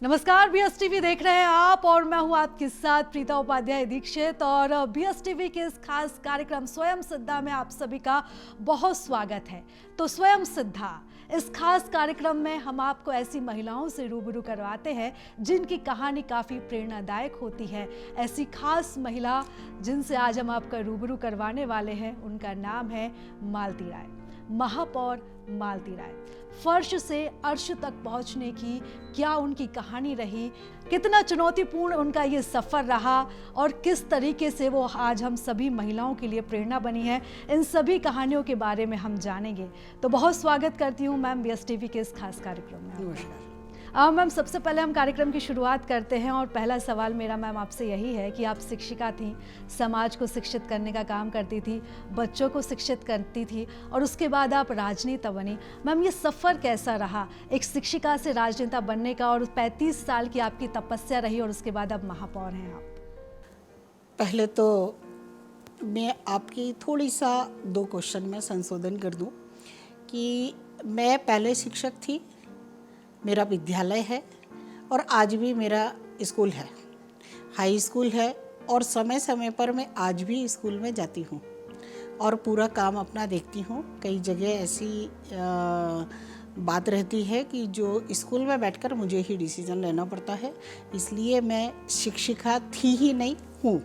नमस्कार, BS TV देख रहे हैं आप और मैं हूं आपके साथ प्रीता उपाध्याय दीक्षित। और बीएस टीवी के इस खास कार्यक्रम स्वयं सिद्धा में आप सभी का बहुत स्वागत है। तो स्वयं सिद्धा इस खास कार्यक्रम में हम आपको ऐसी महिलाओं से रूबरू करवाते हैं जिनकी कहानी काफ़ी प्रेरणादायक होती है। ऐसी खास महिला जिनसे आज हम आपका रूबरू करवाने वाले हैं, उनका नाम है मालती राय, महापौर मालती राय। फर्श से अर्श तक पहुंचने की क्या उनकी कहानी रही, कितना चुनौतीपूर्ण उनका ये सफ़र रहा और किस तरीके से वो आज हम सभी महिलाओं के लिए प्रेरणा बनी है, इन सभी कहानियों के बारे में हम जानेंगे। तो बहुत स्वागत करती हूँ मैम बीएस टीवी के इस खास कार्यक्रम में। नमस्कार मैम, सबसे पहले हम कार्यक्रम की शुरुआत करते हैं और पहला सवाल मेरा मैम आपसे यही है कि आप शिक्षिका थी, समाज को शिक्षित करने का काम करती थी, बच्चों को शिक्षित करती थी और उसके बाद आप राजनेता बनी। मैम, ये सफ़र कैसा रहा एक शिक्षिका से राजनेता बनने का, और 35 साल की आपकी तपस्या रही और उसके बाद अब महापौर हैं आप? पहले तो मैं आपकी थोड़ी सा 2 क्वेश्चन में संशोधन कर दूं कि मैं पहले शिक्षक थी, मेरा विद्यालय है और आज भी मेरा स्कूल है, हाई स्कूल है, और समय समय पर मैं आज भी स्कूल में जाती हूँ और पूरा काम अपना देखती हूँ। कई जगह ऐसी बात रहती है कि जो स्कूल में बैठकर मुझे ही डिसीजन लेना पड़ता है, इसलिए मैं शिक्षिका थी ही नहीं हूँ।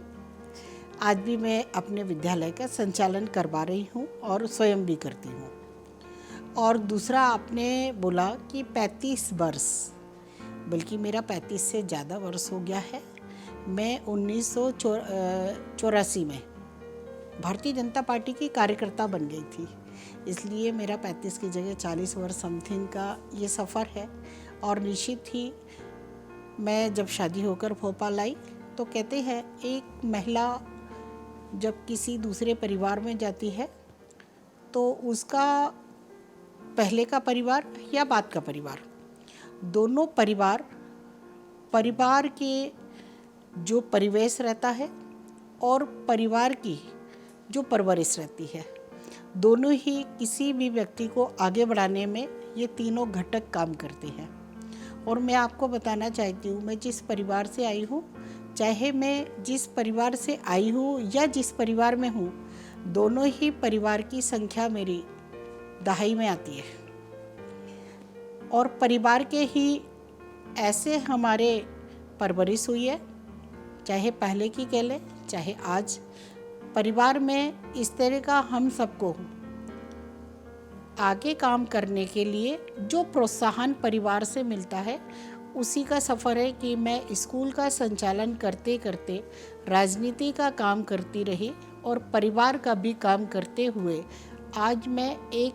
आज भी मैं अपने विद्यालय का संचालन करवा रही हूँ और स्वयं भी करती हूँ। और दूसरा, आपने बोला कि 35 वर्ष, बल्कि मेरा 35 से ज़्यादा वर्ष हो गया है। मैं 1984 में भारतीय जनता पार्टी की कार्यकर्ता बन गई थी, इसलिए मेरा 35 की जगह 40 वर्ष समथिंग का ये सफ़र है। और निश्चित ही मैं जब शादी होकर भोपाल आई तो कहते हैं एक महिला जब किसी दूसरे परिवार में जाती है तो उसका पहले का परिवार या बाद का परिवार, दोनों परिवार के जो परिवेश रहता है और परिवार की जो परवरिश रहती है, दोनों ही किसी भी व्यक्ति को आगे बढ़ाने में ये तीनों घटक काम करते हैं। और मैं आपको बताना चाहती हूँ, मैं जिस परिवार से आई हूँ, चाहे मैं जिस परिवार से आई हूँ या जिस परिवार में हूँ, दोनों ही परिवार की संख्या मेरी दहाई में आती है। और परिवार के ही ऐसे हमारे परवरिश हुई है, चाहे पहले की कह लें चाहे आज। परिवार में इस तरह का हम सबको आगे काम करने के लिए जो प्रोत्साहन परिवार से मिलता है, उसी का सफ़र है कि मैं स्कूल का संचालन करते करते राजनीति का काम करती रही और परिवार का भी काम करते हुए आज मैं एक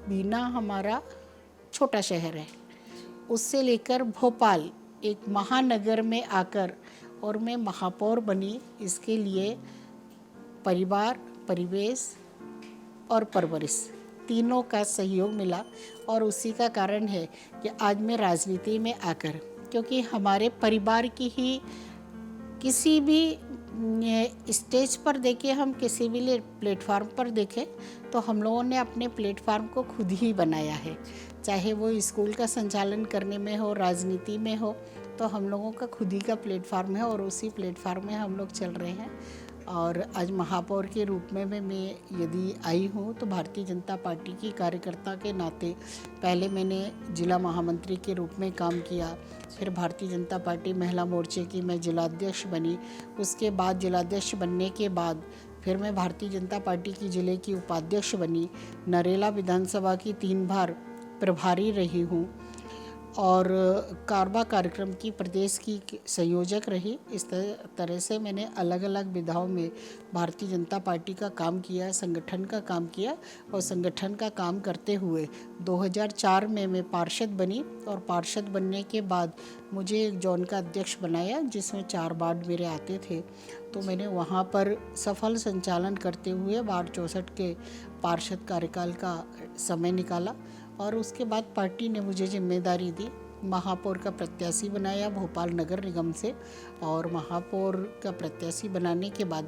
बीना हमारा छोटा शहर है, उससे लेकर भोपाल एक महानगर में आकर और मैं महापौर बनी। इसके लिए परिवार, परिवेश और परवरिश तीनों का सहयोग मिला और उसी का कारण है कि आज मैं राजनीति में आकर, क्योंकि हमारे परिवार की ही किसी भी स्टेज पर देखें, हम किसी भी प्लेटफार्म पर देखें तो हम लोगों ने अपने प्लेटफार्म को खुद ही बनाया है, चाहे वो स्कूल का संचालन करने में हो, राजनीति में हो, तो हम लोगों का खुद ही का प्लेटफार्म है और उसी प्लेटफार्म में हम लोग चल रहे हैं। और आज महापौर के रूप में मैं यदि आई हूँ तो भारतीय जनता पार्टी की कार्यकर्ता के नाते पहले मैंने जिला महामंत्री के रूप में काम किया, फिर भारतीय जनता पार्टी महिला मोर्चे की मैं जिलाध्यक्ष बनी। उसके बाद जिलाध्यक्ष बनने के बाद फिर मैं भारतीय जनता पार्टी की जिले की उपाध्यक्ष बनी। नरेला विधानसभा की 3 बार प्रभारी रही हूँ और कारवा कार्यक्रम की प्रदेश की संयोजक रही। इस तरह से मैंने अलग अलग विधाओं में भारतीय जनता पार्टी का काम किया, संगठन का काम किया। और संगठन का काम करते हुए 2004 में मैं पार्षद बनी और पार्षद बनने के बाद मुझे एक जोन का अध्यक्ष बनाया, जिसमें 4 वार्ड मेरे आते थे। तो मैंने वहाँ पर सफल संचालन करते हुए वार्ड 64 के पार्षद कार्यकाल का समय निकाला और उसके बाद पार्टी ने मुझे जिम्मेदारी दी, महापौर का प्रत्याशी बनाया भोपाल नगर निगम से। और महापौर का प्रत्याशी बनाने के बाद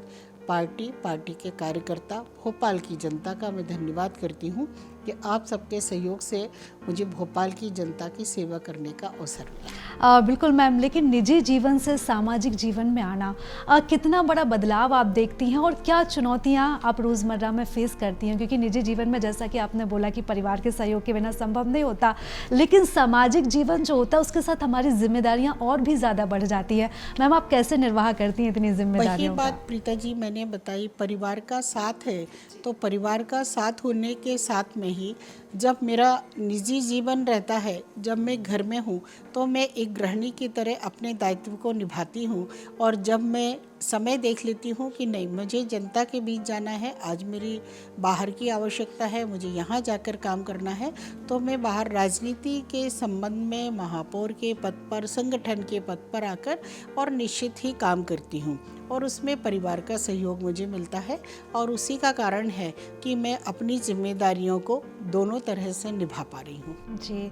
पार्टी के कार्यकर्ता, भोपाल की जनता का मैं धन्यवाद करती हूँ कि आप सबके सहयोग से मुझे भोपाल की जनता की सेवा करने का अवसर मिला। बिल्कुल मैम, लेकिन निजी जीवन से सामाजिक जीवन में आना कितना बड़ा बदलाव आप देखती हैं और क्या चुनौतियां आप रोज़मर्रा में फेस करती हैं? क्योंकि निजी जीवन में जैसा कि आपने बोला कि परिवार के सहयोग के बिना संभव नहीं होता, लेकिन सामाजिक जीवन जो होता है उसके साथ हमारी जिम्मेदारियां और भी ज़्यादा बढ़ जाती है। मैम, आप कैसे निर्वाह करती हैं इतनी वही जिम्मेदारियों का? बात प्रीता जी मैंने बताई, परिवार का साथ है तो परिवार का साथ होने के साथ में ही जब मेरा निजी जीवन रहता है, जब मैं घर में हूँ तो मैं एक गृहिणी की तरह अपने दायित्व को निभाती हूँ। और जब मैं समय देख लेती हूँ कि नहीं, मुझे जनता के बीच जाना है, आज मेरी बाहर की आवश्यकता है, मुझे यहाँ जाकर काम करना है, तो मैं बाहर राजनीति के संबंध में महापौर के पद पर, संगठन के पद पर आकर और निश्चित ही काम करती हूँ। और उसमें परिवार का सहयोग मुझे मिलता है और उसी का कारण है कि मैं अपनी जिम्मेदारियों को दोनों तरह से निभा पा रही हूँ। जी,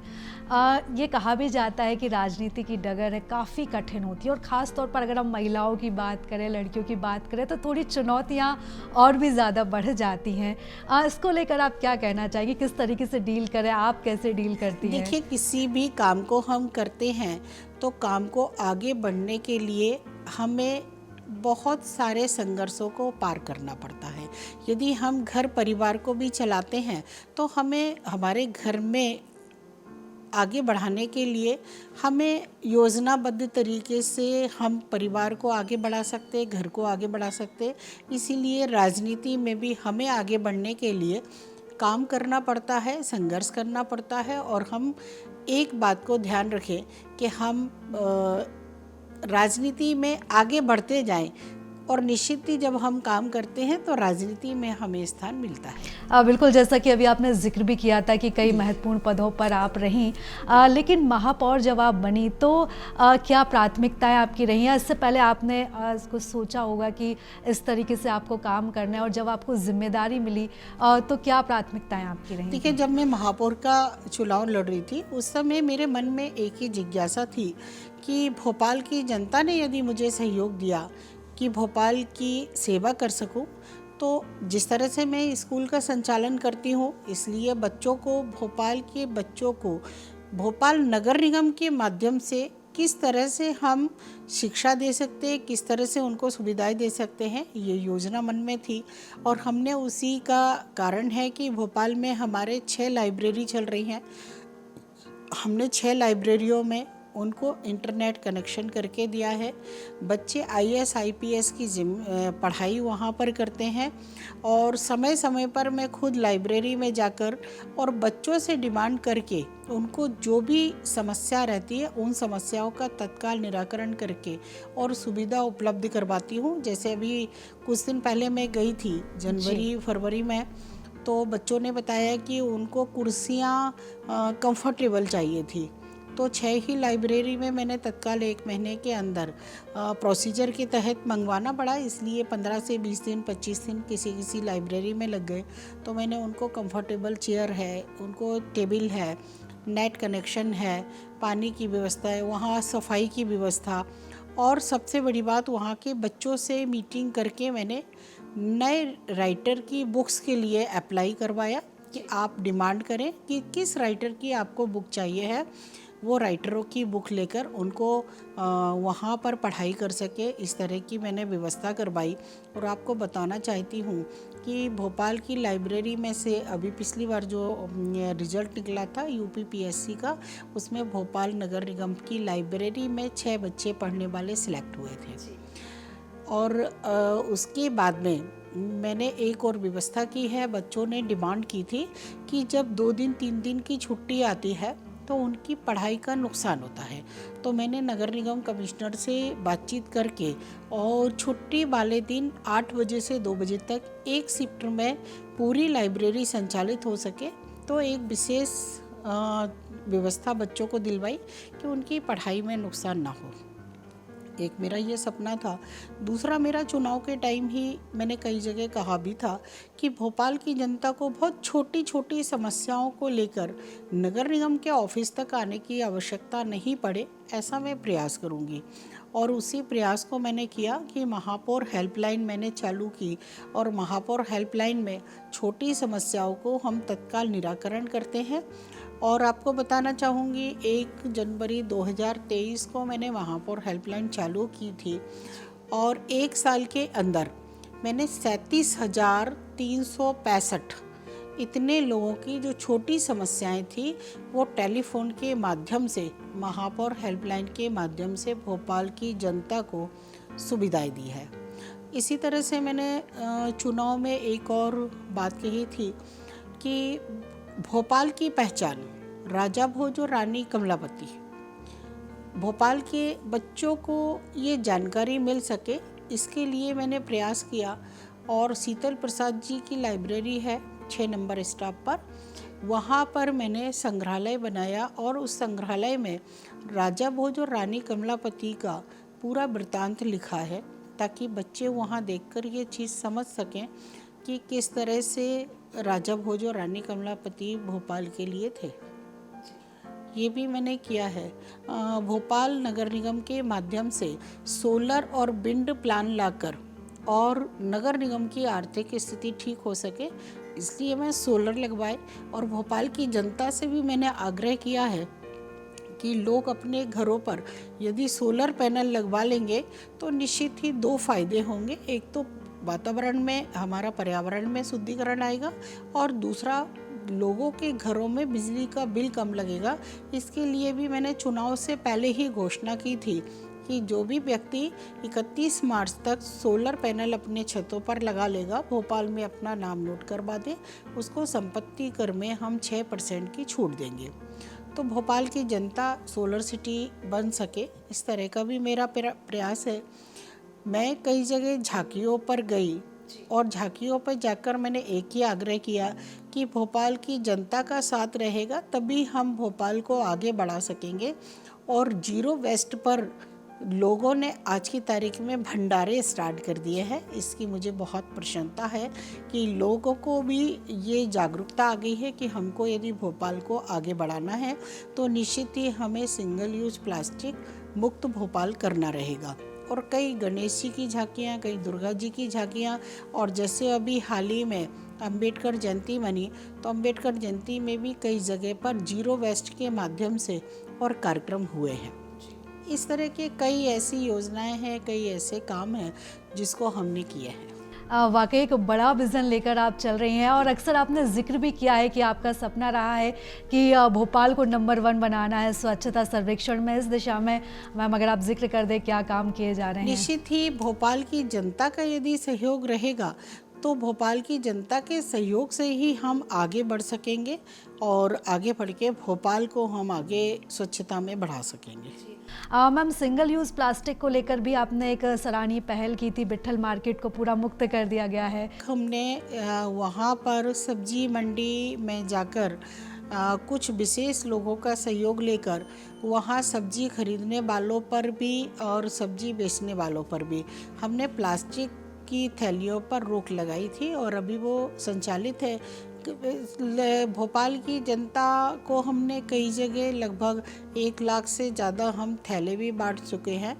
ये कहा भी जाता है कि राजनीति की डगर है काफ़ी कठिन होती है और ख़ास तौर पर अगर हम महिलाओं की बात करें, लड़कियों की बात करें तो थोड़ी चुनौतियाँ और भी ज़्यादा बढ़ जाती हैं। इसको लेकर आप क्या कहना चाहेंगे? किस तरीके से डील करें? आप कैसे डील करती हैं? देखिए, किसी भी काम को हम करते हैं तो काम को आगे बढ़ने के लिए हमें बहुत सारे संघर्षों को पार करना पड़ता है। यदि हम घर परिवार को भी चलाते हैं तो हमें हमारे घर में आगे बढ़ाने के लिए हमें योजनाबद्ध तरीके से हम परिवार को आगे बढ़ा सकते, घर को आगे बढ़ा सकते। इसीलिए राजनीति में भी हमें आगे बढ़ने के लिए काम करना पड़ता है, संघर्ष करना पड़ता है। और हम एक बात को ध्यान रखें कि हम राजनीति में आगे बढ़ते जाएं और निश्चित ही जब हम काम करते हैं तो राजनीति में हमें स्थान मिलता है। बिल्कुल, जैसा कि अभी आपने जिक्र भी किया था कि कई महत्वपूर्ण पदों पर आप रहीं, लेकिन महापौर जब आप बनी तो क्या प्राथमिकताएं आपकी रही हैं? इससे पहले आपने कुछ सोचा होगा कि इस तरीके से आपको काम करना है और जब आपको जिम्मेदारी मिली तो क्या प्राथमिकताएं आपकी रही? देखिए, जब मैं महापौर का चुनाव लड़ रही थी उस समय मेरे मन में एक ही जिज्ञासा थी कि भोपाल की जनता ने यदि मुझे सहयोग दिया कि भोपाल की सेवा कर सकूं, तो जिस तरह से मैं स्कूल का संचालन करती हूं, इसलिए बच्चों को, भोपाल के बच्चों को भोपाल नगर निगम के माध्यम से किस तरह से हम शिक्षा दे सकते हैं, किस तरह से उनको सुविधाएं दे सकते हैं, ये योजना मन में थी। और हमने उसी का कारण है कि भोपाल में हमारे 6 लाइब्रेरी चल रही हैं। हमने 6 लाइब्रेरियों में उनको इंटरनेट कनेक्शन करके दिया है। बच्चे IAS IPS की पढ़ाई वहाँ पर करते हैं और समय समय पर मैं खुद लाइब्रेरी में जाकर और बच्चों से डिमांड करके उनको जो भी समस्या रहती है उन समस्याओं का तत्काल निराकरण करके और सुविधा उपलब्ध करवाती हूँ। जैसे अभी कुछ दिन पहले मैं गई थी जनवरी फरवरी में, तो बच्चों ने बताया कि उनको कुर्सियाँ कंफर्टेबल चाहिए थी, तो 6 ही लाइब्रेरी में मैंने तत्काल 1 महीने के अंदर प्रोसीजर के तहत मंगवाना पड़ा, इसलिए 15 से 20 दिन 25 दिन किसी लाइब्रेरी में लग गए। तो मैंने उनको कंफर्टेबल चेयर है, उनको टेबल है, नेट कनेक्शन है, पानी की व्यवस्था है, वहाँ सफाई की व्यवस्था, और सबसे बड़ी बात वहाँ के बच्चों से मीटिंग करके मैंने नए राइटर की बुक्स के लिए अप्लाई करवाया कि आप डिमांड करें कि किस राइटर की आपको बुक चाहिए है, वो राइटरों की बुक लेकर उनको वहाँ पर पढ़ाई कर सके, इस तरह की मैंने व्यवस्था करवाई। और आपको बताना चाहती हूँ कि भोपाल की लाइब्रेरी में से अभी पिछली बार जो रिज़ल्ट निकला था UPPSC का, उसमें भोपाल नगर निगम की लाइब्रेरी में 6 बच्चे पढ़ने वाले सिलेक्ट हुए थे। और उसके बाद में मैंने एक और व्यवस्था की है। बच्चों ने डिमांड की थी कि जब 2 दिन 3 दिन की छुट्टी आती है तो उनकी पढ़ाई का नुकसान होता है, तो मैंने नगर निगम कमिश्नर से बातचीत करके और छुट्टी वाले दिन 8 बजे से 2 बजे तक एक शिफ्ट में पूरी लाइब्रेरी संचालित हो सके, तो एक विशेष व्यवस्था बच्चों को दिलवाई कि उनकी पढ़ाई में नुकसान ना हो। एक मेरा ये सपना था। दूसरा, मेरा चुनाव के टाइम ही मैंने कई जगह कहा भी था कि भोपाल की जनता को बहुत छोटी छोटी समस्याओं को लेकर नगर निगम के ऑफिस तक आने की आवश्यकता नहीं पड़े, ऐसा मैं प्रयास करूंगी। और उसी प्रयास को मैंने किया कि महापौर हेल्पलाइन मैंने चालू की और महापौर हेल्पलाइन में छोटी समस्याओं को हम तत्काल निराकरण करते हैं। और आपको बताना चाहूँगी 1 जनवरी 2023 को मैंने महापौर हेल्पलाइन चालू की थी और 1 साल के अंदर मैंने 37,365 इतने लोगों की जो छोटी समस्याएं थी वो टेलीफोन के माध्यम से, महापौर हेल्पलाइन के माध्यम से भोपाल की जनता को सुविधाएं दी है। इसी तरह से मैंने चुनाव में एक और बात कही थी कि भोपाल की पहचान राजा भोज और रानी कमलापति, भोपाल के बच्चों को ये जानकारी मिल सके, इसके लिए मैंने प्रयास किया। और शीतल प्रसाद जी की लाइब्रेरी है 6 नंबर स्टॉप पर, वहाँ पर मैंने संग्रहालय बनाया और उस संग्रहालय में राजा भोज और रानी कमलापति का पूरा वृत्तांत लिखा है, ताकि बच्चे वहाँ देखकर ये चीज़ समझ सकें कि किस तरह से राजा भोज और रानी कमलापति भोपाल के लिए थे। ये भी मैंने किया है। भोपाल नगर निगम के माध्यम से सोलर और विंड प्लान लाकर और नगर निगम की आर्थिक स्थिति ठीक हो सके, इसलिए मैं सोलर लगवाए। और भोपाल की जनता से भी मैंने आग्रह किया है कि लोग अपने घरों पर यदि सोलर पैनल लगवा लेंगे तो निश्चित ही 2 फायदे होंगे। एक तो वातावरण में, हमारा पर्यावरण में शुद्धिकरण आएगा और दूसरा लोगों के घरों में बिजली का बिल कम लगेगा। इसके लिए भी मैंने चुनाव से पहले ही घोषणा की थी कि जो भी व्यक्ति 31 मार्च तक सोलर पैनल अपने छतों पर लगा लेगा, भोपाल में अपना नाम नोट करवा दे, उसको संपत्ति कर में हम 6% की छूट देंगे। तो भोपाल की जनता सोलर सिटी बन सके, इस तरह का भी मेरा प्रयास है। मैं कई जगह झांकियों पर गई और झांकियों पर जाकर मैंने एक ही आग्रह किया कि भोपाल की जनता का साथ रहेगा तभी हम भोपाल को आगे बढ़ा सकेंगे। और जीरो वेस्ट पर लोगों ने आज की तारीख में भंडारे स्टार्ट कर दिए हैं। इसकी मुझे बहुत प्रसन्नता है कि लोगों को भी ये जागरूकता आ गई है कि हमको यदि भोपाल को आगे बढ़ाना है तो निश्चित ही हमें सिंगल यूज प्लास्टिक मुक्त भोपाल करना रहेगा। और कई गणेश जी की झांकियाँ, कई दुर्गा जी की झांकियाँ, और जैसे अभी हाल ही में अंबेडकर जयंती मनी, तो अंबेडकर जयंती में भी कई जगह पर जीरो वेस्ट के माध्यम से और कार्यक्रम हुए हैं। इस तरह के कई ऐसी योजनाएं हैं, कई ऐसे काम हैं जिसको हमने किए हैं। वाकई एक बड़ा विज़न लेकर आप चल रही हैं और अक्सर आपने जिक्र भी किया है कि आपका सपना रहा है कि भोपाल को नंबर 1 बनाना है स्वच्छता सर्वेक्षण में। इस दिशा में मैम अगर आप जिक्र कर दें क्या काम किए जा रहे हैं? निश्चित ही भोपाल की जनता का यदि सहयोग रहेगा तो भोपाल की जनता के सहयोग से ही हम आगे बढ़ सकेंगे और आगे बढ़ के भोपाल को हम आगे स्वच्छता में बढ़ा सकेंगे। मैम, सिंगल यूज़ प्लास्टिक को लेकर भी आपने एक सराहनीय पहल की थी, बिट्ठल मार्केट को पूरा मुक्त कर दिया गया है। हमने वहाँ पर सब्जी मंडी में जाकर कुछ विशेष लोगों का सहयोग लेकर वहाँ सब्जी खरीदने वालों पर भी और सब्जी बेचने वालों पर भी हमने प्लास्टिक की थैलियों पर रोक लगाई थी और अभी वो संचालित है। भोपाल की जनता को हमने कई जगह लगभग 1 लाख से ज़्यादा हम थैले भी बांट चुके हैं।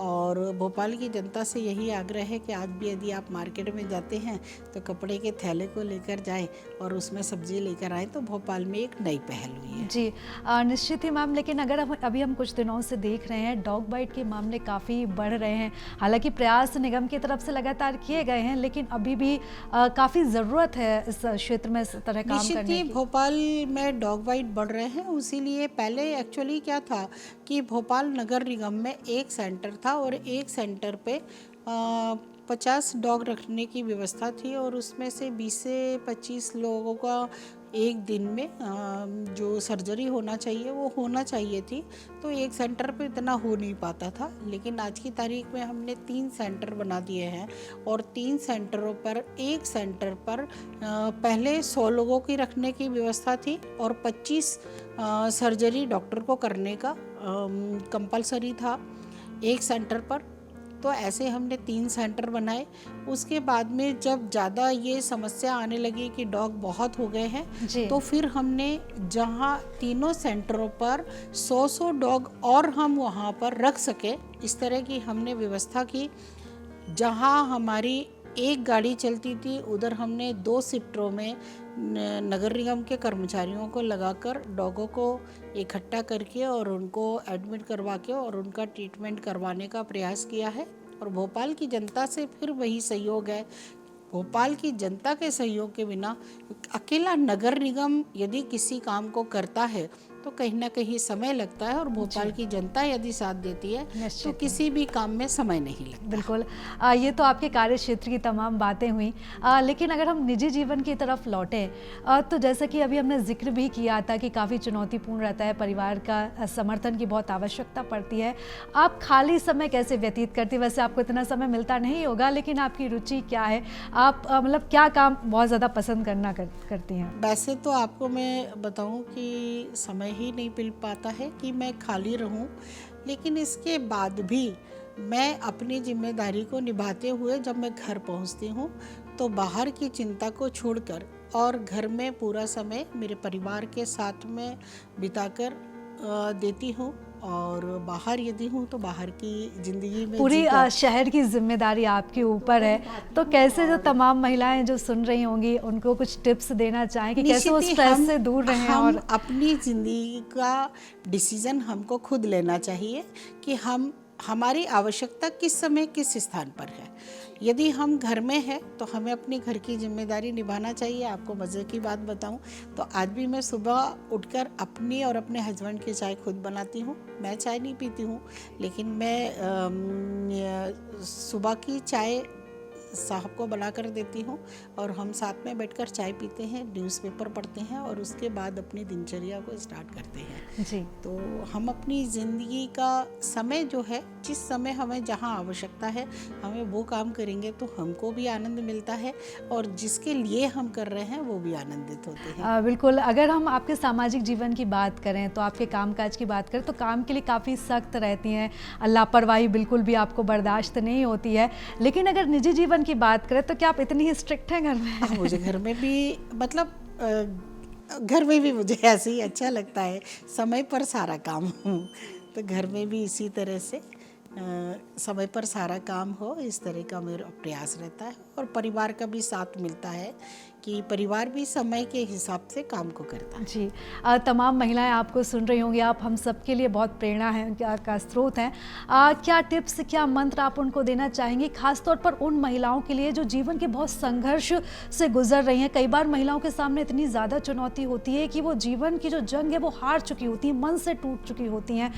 और भोपाल की जनता से यही आग्रह है कि आज भी यदि आप मार्केट में जाते हैं तो कपड़े के थैले को लेकर जाएं और उसमें सब्जी लेकर आएं, तो भोपाल में एक नई पहल हुई है। जी निश्चित ही मैम, लेकिन अगर अभी हम कुछ दिनों से देख रहे हैं डॉग बाइट के मामले काफ़ी बढ़ रहे हैं। हालांकि प्रयास निगम की तरफ से लगातार किए गए हैं, लेकिन अभी भी काफ़ी ज़रूरत है इस क्षेत्र में इस तरह काम करने की। भोपाल में डॉग बाइट बढ़ रहे हैं, उसीलिए पहले एक्चुअली क्या था कि भोपाल नगर निगम में एक सेंटर था और एक सेंटर पे 50 डॉग रखने की व्यवस्था थी और उसमें से 20 से 25 लोगों का एक दिन में जो सर्जरी होना चाहिए वो होना चाहिए थी। तो एक सेंटर पे इतना हो नहीं पाता था, लेकिन आज की तारीख में हमने 3 सेंटर बना दिए हैं और 3 सेंटरों पर एक सेंटर पर पहले 100 लोगों की रखने की व्यवस्था थी और 25 सर्जरी डॉक्टर को करने का कंपलसरी था एक सेंटर पर। तो ऐसे हमने 3 सेंटर बनाए। उसके बाद में जब ज़्यादा ये समस्या आने लगी कि डॉग बहुत हो गए हैं, जी। तो फिर हमने जहाँ तीनों सेंटरों पर 100 डॉग और हम वहाँ पर रख सके, इस तरह की हमने व्यवस्था की। जहाँ हमारी एक गाड़ी चलती थी, उधर हमने 2 शिफ्टों में नगर निगम के कर्मचारियों को लगाकर डॉगों को इकट्ठा करके और उनको एडमिट करवा के और उनका ट्रीटमेंट करवाने का प्रयास किया है। और भोपाल की जनता से फिर वही सहयोग है। भोपाल की जनता के सहयोग के बिना अकेला नगर निगम यदि किसी काम को करता है तो कहीं ना कहीं समय लगता है, और भोपाल की जनता यदि साथ देती है निश्चित तो ही। किसी भी काम में समय नहीं लगता। बिल्कुल। ये तो आपके कार्य क्षेत्र की तमाम बातें हुई। लेकिन अगर हम निजी जीवन की तरफ लौटें, तो जैसा कि अभी हमने जिक्र भी किया था कि काफ़ी चुनौतीपूर्ण रहता है, परिवार का समर्थन की बहुत आवश्यकता पड़ती है। आप खाली समय कैसे व्यतीत करती हैं? वैसे आपको इतना समय मिलता नहीं होगा, लेकिन आपकी रुचि क्या है? आप मतलब क्या काम बहुत ज़्यादा पसंद करती हैं? वैसे तो आपको मैं बताऊं कि समय ही नहीं मिल पाता है कि मैं खाली रहूं, लेकिन इसके बाद भी मैं अपनी जिम्मेदारी को निभाते हुए जब मैं घर पहुंचती हूं तो बाहर की चिंता को छोड़कर और घर में पूरा समय मेरे परिवार के साथ में बिताकर देती हूं। और बाहर यदि हूं तो बाहर की जिंदगी में पूरी जीकर शहर की जिम्मेदारी आपके ऊपर है, तो कैसे जो तमाम महिलाएं जो सुन रही होंगी उनको कुछ टिप्स देना चाहें कि कैसे वो निश्चित ही स्ट्रेस से दूर रहें? हम और अपनी ज़िंदगी का डिसीज़न हमको खुद लेना चाहिए कि हम हमारी आवश्यकता किस समय किस स्थान पर है। यदि हम घर में हैं तो हमें अपनी घर की जिम्मेदारी निभाना चाहिए। आपको मज़े की बात बताऊं तो आज भी मैं सुबह उठकर अपनी और अपने हस्बैंड की चाय खुद बनाती हूं। मैं चाय नहीं पीती हूं, लेकिन मैं सुबह की चाय साहब को बना कर देती हूँ और हम साथ में बैठकर चाय पीते हैं, न्यूज़पेपर पढ़ते हैं और उसके बाद अपनी दिनचर्या को स्टार्ट करते हैं। जी, तो हम अपनी ज़िंदगी का समय जो है, जिस समय हमें जहाँ आवश्यकता है हमें वो काम करेंगे तो हमको भी आनंद मिलता है और जिसके लिए हम कर रहे हैं वो भी आनंदित होते हैं। बिल्कुल। अगर हम आपके सामाजिक जीवन की बात करें, तो आपके कामकाज की बात करें, तो काम के लिए काफ़ी सख्त रहती हैं, लापरवाही बिल्कुल भी आपको बर्दाश्त नहीं होती है। लेकिन अगर निजी जीवन की बात करें तो क्या आप इतनी ही स्ट्रिक्ट हैं घर में? मुझे घर में भी मतलब घर में भी मुझे ऐसे ही अच्छा लगता है, समय पर सारा काम हो। तो घर में भी इसी तरह से समय पर सारा काम हो, इस तरह का मेरा प्रयास रहता है। और परिवार का भी साथ मिलता है कि परिवार भी समय के हिसाब से काम को करता है। जी। तमाम महिलाएं आपको सुन रही होंगी, आप हम सब के लिए बहुत प्रेरणा है का स्रोत हैं। क्या टिप्स, क्या मंत्र आप उनको देना चाहेंगी, खासतौर पर उन महिलाओं के लिए जो जीवन के बहुत संघर्ष से गुजर रही हैं? कई बार महिलाओं के सामने इतनी ज़्यादा चुनौती होती है कि वो जीवन की जो जंग है वो हार चुकी होती हैं, मन से टूट चुकी होती हैं।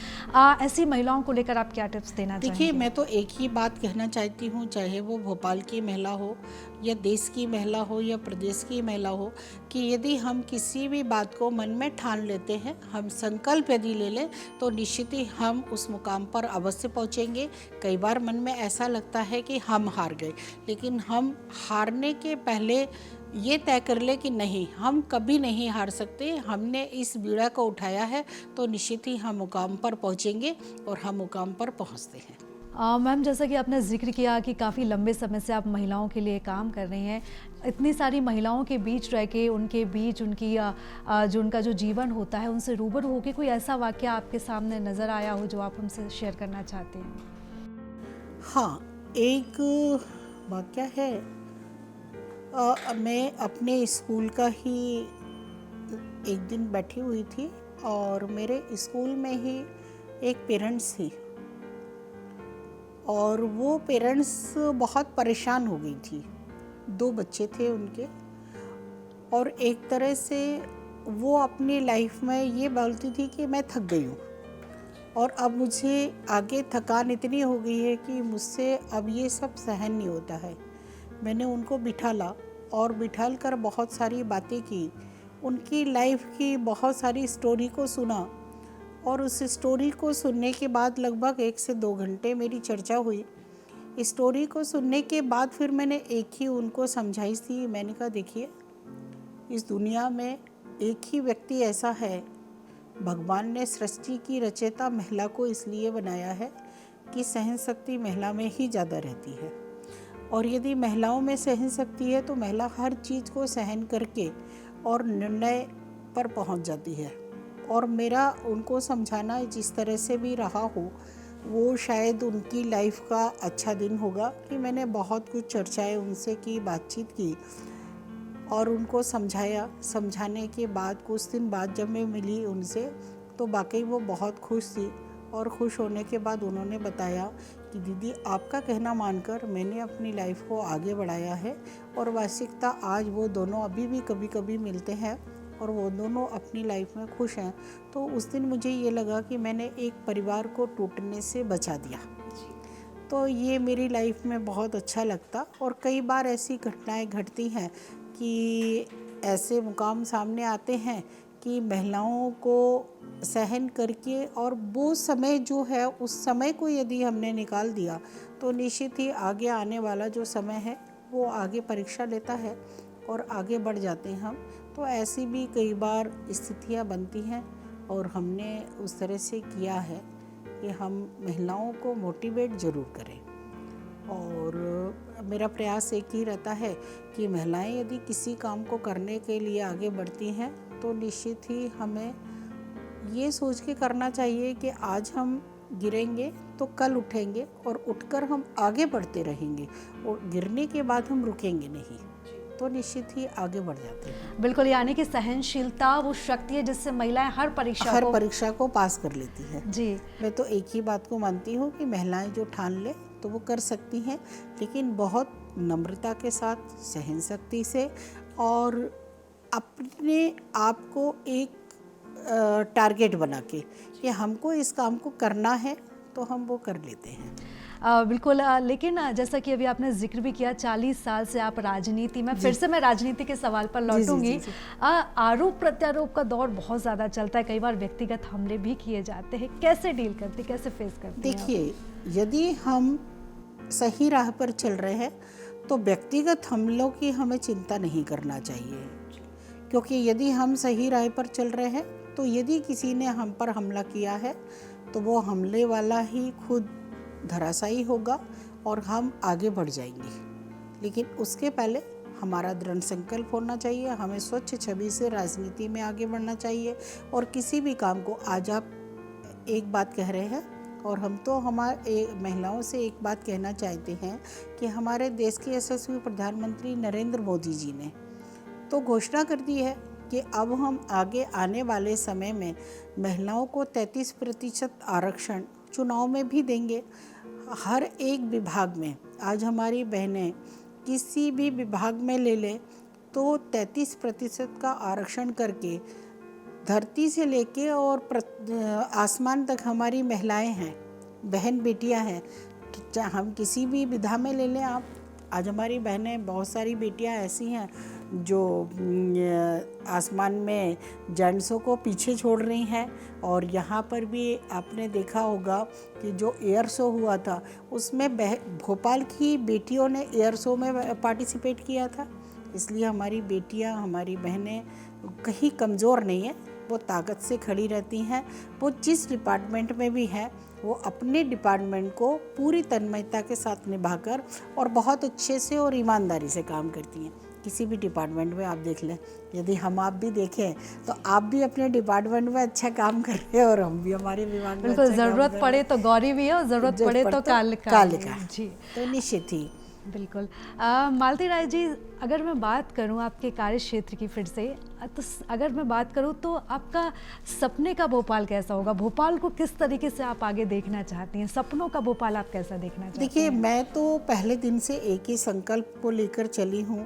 ऐसी महिलाओं को लेकर आप क्या टिप्स देना देखिए, चाहेंगे? मैं तो एक ही बात कहना चाहती हूँ, चाहे वो भोपाल की महिला हो या देश की महिला हो या प्रदेश की महिला हो, कि यदि हम किसी भी बात को मन में ठान लेते हैं, हम संकल्प यदि ले लें तो निश्चित ही हम उस मुकाम पर अवश्य पहुँचेंगे। कई बार मन में ऐसा लगता है कि हम हार गए, लेकिन हम हारने के पहले ये तय कर ले कि नहीं, हम कभी नहीं हार सकते। हमने इस बीड़ा को उठाया है तो निश्चित ही हम मुकाम पर पहुँचेंगे और हम मुकाम पर पहुँचते हैं। मैम, जैसा कि आपने जिक्र किया कि काफ़ी लंबे समय से आप महिलाओं के लिए काम कर रही हैं, इतनी सारी महिलाओं के बीच रह के उनके बीच उनकी जो उनका जो जीवन होता है उनसे रूबरू होकर कोई ऐसा वाक़या आपके सामने नज़र आया हो जो आप हमसे शेयर करना चाहते हैं? हाँ, एक वाक़या है। मैं अपने स्कूल का ही एक दिन बैठी हुई थी और मेरे स्कूल में ही एक पेरेंट्स थी और वो पेरेंट्स बहुत परेशान हो गई थी। 2 बच्चे थे उनके और एक तरह से वो अपनी लाइफ में ये बोलती थी कि मैं थक गई हूँ और अब मुझे आगे थकान इतनी हो गई है कि मुझसे अब ये सब सहन नहीं होता है। मैंने उनको बिठाला और बिठाल कर बहुत सारी बातें की, उनकी लाइफ की बहुत सारी स्टोरी को सुना और उस स्टोरी को सुनने के बाद लगभग 1 से 2 घंटे मेरी चर्चा हुई। स्टोरी को सुनने के बाद फिर मैंने एक ही उनको समझाई थी। मैंने कहा, देखिए, इस दुनिया में एक ही व्यक्ति ऐसा है, भगवान ने सृष्टि की रचयिता महिला को इसलिए बनाया है कि सहन शक्ति महिला में ही ज़्यादा रहती है, और यदि महिलाओं में सहन शक्ति है तो महिला हर चीज़ को सहन करके और निर्णय पर पहुंच जाती है। और मेरा उनको समझाना जिस तरह से भी रहा हो, वो शायद उनकी लाइफ का अच्छा दिन होगा कि मैंने बहुत कुछ चर्चाएं उनसे की, बातचीत की और उनको समझाया। समझाने के बाद कुछ दिन बाद जब मैं मिली उनसे तो वाकई वो बहुत खुश थी, और खुश होने के बाद उन्होंने बताया कि दीदी आपका कहना मानकर मैंने अपनी लाइफ को आगे बढ़ाया है, और वास्तविकता आज वो दोनों अभी भी कभी कभी मिलते हैं और वो दोनों अपनी लाइफ में खुश हैं। तो उस दिन मुझे ये लगा कि मैंने एक परिवार को टूटने से बचा दिया। तो ये मेरी लाइफ में बहुत अच्छा लगता। और कई बार ऐसी घटनाएं घटती हैं कि ऐसे मुकाम सामने आते हैं कि महिलाओं को सहन करके, और वो समय जो है उस समय को यदि हमने निकाल दिया तो निश्चित ही आगे आने वाला जो समय है वो आगे परीक्षा लेता है और आगे बढ़ जाते हैं हम। तो ऐसी भी कई बार स्थितियां बनती हैं, और हमने उस तरह से किया है कि हम महिलाओं को मोटिवेट ज़रूर करें। और मेरा प्रयास एक ही रहता है कि महिलाएं यदि किसी काम को करने के लिए आगे बढ़ती हैं तो निश्चित ही हमें ये सोच के करना चाहिए कि आज हम गिरेंगे तो कल उठेंगे, और उठकर हम आगे बढ़ते रहेंगे, और गिरने के बाद हम रुकेंगे नहीं, तो निश्चित ही आगे बढ़ जाते हैं। बिल्कुल, यानी कि सहनशीलता वो शक्ति है जिससे महिलाएं हर परीक्षा को पास कर लेती है। जी, मैं तो एक ही बात को मानती हूँ कि महिलाएं जो ठान ले तो वो कर सकती हैं, लेकिन बहुत नम्रता के साथ, सहन शक्ति से, और अपने आप को एक टारगेट बना के कि हमको इस काम को करना है तो हम वो कर लेते हैं। बिल्कुल, लेकिन जैसा कि अभी आपने जिक्र भी किया 40 साल से आप राजनीति में, फिर से मैं राजनीति के सवाल पर लौटूंगी। आरोप प्रत्यारोप का दौर बहुत ज़्यादा चलता है, कई बार व्यक्तिगत हमले भी किए जाते हैं, कैसे डील करते, कैसे फेस करते हैं? देखिए, यदि हम सही राह पर चल रहे हैं तो व्यक्तिगत हमलों की हमें चिंता नहीं करना चाहिए, क्योंकि यदि हम सही राह पर चल रहे हैं तो यदि किसी ने हम पर हमला किया है तो वो हमले वाला ही खुद धराशायी होगा और हम आगे बढ़ जाएंगे। लेकिन उसके पहले हमारा दृढ़ संकल्प होना चाहिए, हमें स्वच्छ छवि से राजनीति में आगे बढ़ना चाहिए। और किसी भी काम को, आज आप एक बात कह रहे हैं और हम तो हमारे महिलाओं से एक बात कहना चाहते हैं कि हमारे देश के यशस्वी प्रधानमंत्री नरेंद्र मोदी जी ने तो घोषणा कर दी है कि अब हम आगे आने वाले समय में महिलाओं को 33% आरक्षण चुनाव में भी देंगे, हर एक विभाग में। आज हमारी बहनें किसी भी विभाग में ले ले तो 33% का आरक्षण करके धरती से लेके और आसमान तक हमारी महिलाएं हैं, बहन बेटियां हैं। हम किसी भी विधा में ले लें आप, आज हमारी बहनें, बहुत सारी बेटियां ऐसी हैं जो आसमान में जेंट्सों को पीछे छोड़ रही हैं। और यहाँ पर भी आपने देखा होगा कि जो एयर शो हुआ था उसमें भोपाल की बेटियों ने एयर शो में पार्टिसिपेट किया था। इसलिए हमारी बेटियाँ, हमारी बहनें कहीं कमज़ोर नहीं हैं, वो ताकत से खड़ी रहती हैं। वो जिस डिपार्टमेंट में भी हैं वो अपने डिपार्टमेंट को पूरी तन्मयता के साथ निभाकर और बहुत अच्छे से और ईमानदारी से काम करती हैं। किसी भी डिपार्टमेंट में आप देख लें, यदि हम आप भी देखें तो आप भी अपने डिपार्टमेंट में अच्छा काम कर रहे हैं और हम भी हमारे विभाग में बिल्कुल, ज़रूरत पड़े तो गौरी भी है और ज़रूरत पड़े तो कालिका जी, तो निश्चित ही। बिल्कुल। मालती राय जी, अगर मैं बात करूं आपके कार्य क्षेत्र की फिर से, तो अगर मैं बात करूं तो आपका सपने का भोपाल कैसा होगा? भोपाल को किस तरीके से आप आगे देखना चाहती हैं? सपनों का भोपाल आप कैसा देखना चाहती हैं? देखिए, मैं तो पहले दिन से एक ही संकल्प को लेकर चली हूँ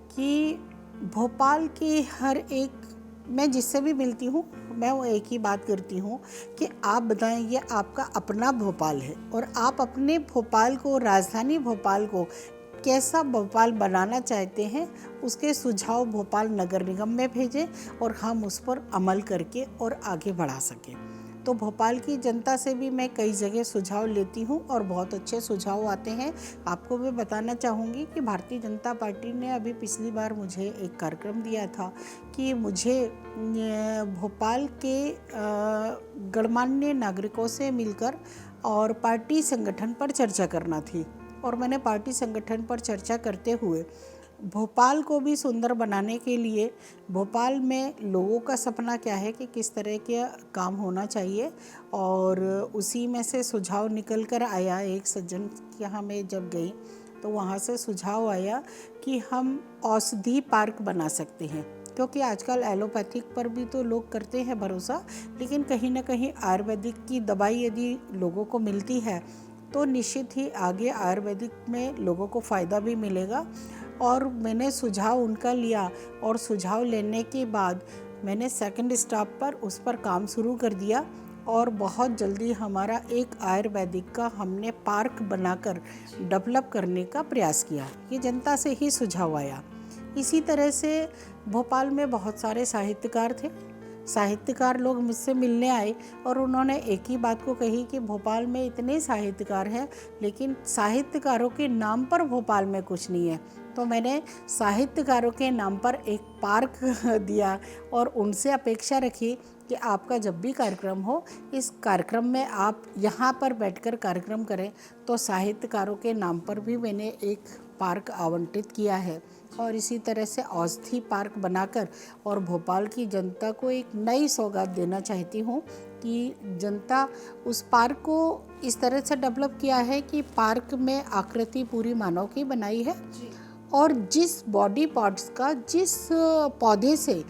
कि भोपाल के हर एक, मैं जिससे भी मिलती हूँ मैं वो एक ही बात करती हूँ कि आप बताएं, ये आपका अपना भोपाल है और आप अपने भोपाल को, राजधानी भोपाल को कैसा भोपाल बनाना चाहते हैं, उसके सुझाव भोपाल नगर निगम में भेजें और हम उस पर अमल करके और आगे बढ़ा सकें। तो भोपाल की जनता से भी मैं कई जगह सुझाव लेती हूँ और बहुत अच्छे सुझाव आते हैं। आपको मैं बताना चाहूँगी कि भारतीय जनता पार्टी ने अभी पिछली बार मुझे एक कार्यक्रम दिया था कि मुझे भोपाल के गणमान्य नागरिकों से मिलकर और पार्टी संगठन पर चर्चा करना थी। और मैंने पार्टी संगठन पर चर्चा करते हुए भोपाल को भी सुंदर बनाने के लिए भोपाल में लोगों का सपना क्या है कि किस तरह के काम होना चाहिए, और उसी में से सुझाव निकल कर आया। एक सज्जन के यहाँ मैं जब गई तो वहाँ से सुझाव आया कि हम औषधि पार्क बना सकते हैं, क्योंकि आजकल एलोपैथिक पर भी तो लोग करते हैं भरोसा, लेकिन कहीं ना कहीं आयुर्वेदिक की दवाई यदि लोगों को मिलती है तो निश्चित ही आगे आयुर्वेदिक में लोगों को फ़ायदा भी मिलेगा। और मैंने सुझाव उनका लिया, और सुझाव लेने के बाद मैंने सेकंड स्टॉप पर उस पर काम शुरू कर दिया, और बहुत जल्दी हमारा एक आयुर्वेदिक का हमने पार्क बनाकर डेवलप करने का प्रयास किया। ये जनता से ही सुझाव आया। इसी तरह से भोपाल में बहुत सारे साहित्यकार थे। साहित्यकार लोग मुझसे मिलने आए और उन्होंने एक ही बात को कही कि भोपाल में इतने साहित्यकार हैं, लेकिन साहित्यकारों के नाम पर भोपाल में कुछ नहीं है। तो मैंने साहित्यकारों के नाम पर एक पार्क दिया और उनसे अपेक्षा रखी कि आपका जब भी कार्यक्रम हो, इस कार्यक्रम में आप यहाँ पर बैठकर कार्यक्रम करें। तो साहित्यकारों के नाम पर भी मैंने एक पार्क आवंटित किया है, और इसी तरह से औषधि पार्क बनाकर और भोपाल की जनता को एक नई सौगात देना चाहती हूँ कि जनता उस पार्क को इस तरह से डेवलप किया है कि पार्क में आकृति पूरी मानव की बनाई है, और जिस बॉडी पार्ट्स का जिस पौधे से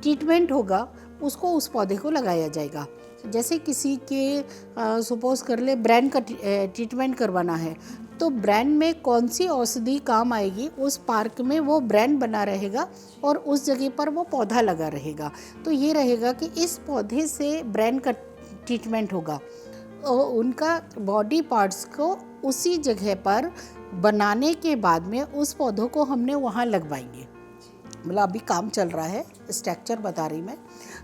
ट्रीटमेंट होगा उसको उस पौधे को लगाया जाएगा। जैसे किसी के सपोज कर ले ब्रेन का ट्रीटमेंट करवाना है, तो ब्रेन में कौन सी औषधि काम आएगी, उस पार्क में वो ब्रेन बना रहेगा और उस जगह पर वो पौधा लगा रहेगा। तो ये रहेगा कि इस पौधे से ब्रेन का ट्रीटमेंट होगा, और उनका बॉडी पार्ट्स को उसी जगह पर बनाने के बाद में उस पौधों को हमने वहाँ लगवाएंगे। मतलब अभी काम चल रहा है, स्ट्रक्चर बता रही मैं।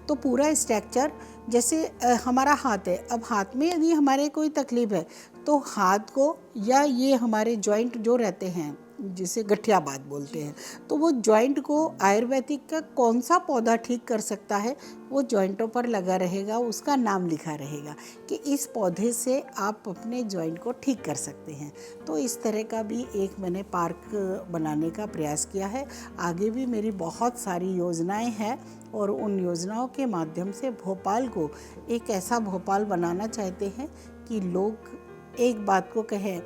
तो पूरा स्ट्रक्चर जैसे हमारा हाथ है, अब हाथ में यदि हमारे कोई तकलीफ़ है तो हाथ को, या ये हमारे जॉइंट जो रहते हैं जिसे गठियाबात बोलते हैं, तो वो जॉइंट को आयुर्वेदिक का कौन सा पौधा ठीक कर सकता है वो जॉइंटों पर लगा रहेगा, उसका नाम लिखा रहेगा कि इस पौधे से आप अपने जॉइंट को ठीक कर सकते हैं। तो इस तरह का भी एक मैंने पार्क बनाने का प्रयास किया है। आगे भी मेरी बहुत सारी योजनाएं हैं, और उन योजनाओं के माध्यम से भोपाल को एक ऐसा भोपाल बनाना चाहते हैं कि लोग एक बात को कहें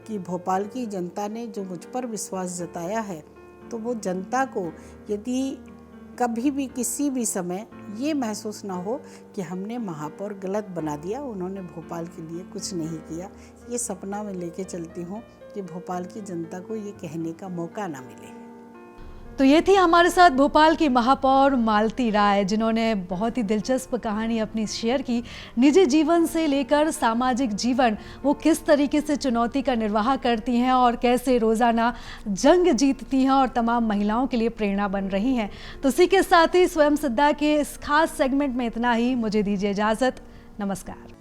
कि भोपाल की जनता ने जो मुझ पर विश्वास जताया है, तो वो जनता को यदि कभी भी किसी भी समय ये महसूस ना हो कि हमने महापौर गलत बना दिया, उन्होंने भोपाल के लिए कुछ नहीं किया, ये सपना मैं लेके चलती हूँ कि भोपाल की जनता को ये कहने का मौका ना मिले। तो ये थी हमारे साथ भोपाल की महापौर मालती राय, जिन्होंने बहुत ही दिलचस्प कहानी अपनी शेयर की। निजी जीवन से लेकर सामाजिक जीवन, वो किस तरीके से चुनौती का निर्वाह करती हैं और कैसे रोज़ाना जंग जीतती हैं और तमाम महिलाओं के लिए प्रेरणा बन रही हैं। तो इसी के साथ ही स्वयं सिद्धा के इस खास सेगमेंट में इतना ही। मुझे दीजिए इजाज़त। नमस्कार।